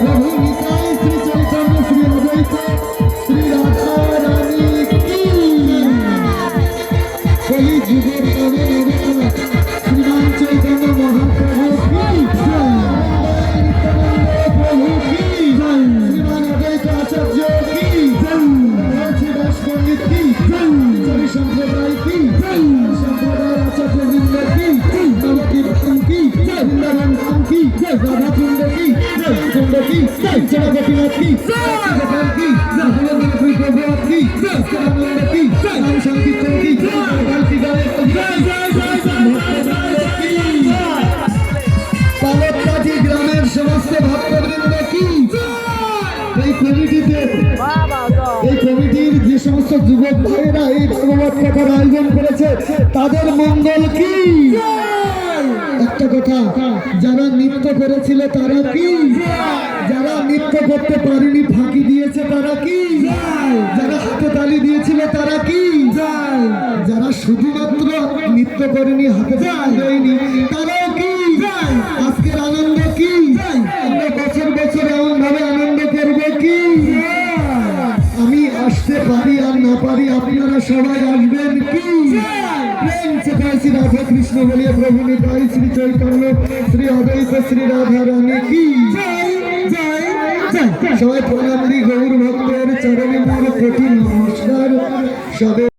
प्रभु निताय श्री चैतन्य श्री अद्वैत श्री राधा रानी की कली जुगे श्रीमान चैतन्य महाप्रभु की प्रभु की श्रीमान अद्वैत आचार्य की दास पंडित की संप्रदाय की संप्रदाय आचार्य वृंद की कीर्तन की वृंदावन धाम की राधा कुंड की कुंड की जड़ा गोपीनाथ की गोपाल की प्रभुनाथ की आनंद की नाम संकीर्तन की गोपाल की पालककाठी ग्रामेर समस्त भक्तवृंद की এই কমিটির যে সমস্ত যুবক ভাইয়েরা এই ভাগবত কথার আয়োজন করেছে তাদের মঙ্গল কি। একটা কথা, যারা নৃত্য করেছিল তারা কি, যারা নৃত্য করতে পারেনি ফাঁকি দিয়েছে তারা কি, যারা হাতে তালি দিয়েছিল তারা কি, যারা শুধুমাত্র নৃত্য করেনি হাতে তালি দেয়নি তারাও কি। আজকের আনন্দ কি, আমরা বছর বছর এমন ভাবে আনন্দ করবো কি। আমি আসতে পারি আর না পারি, আপনারা সবাই আসবেন কি। প্রেম से श्री राधा कृष्ण बोलिए प्रभु निताई श्री चैतन्य श्री अद्वैत श्री राधा रानी की সবাই প্রণাম দি গৌর ভক্তের চরণে মোর কোটি নমস্কার। সবে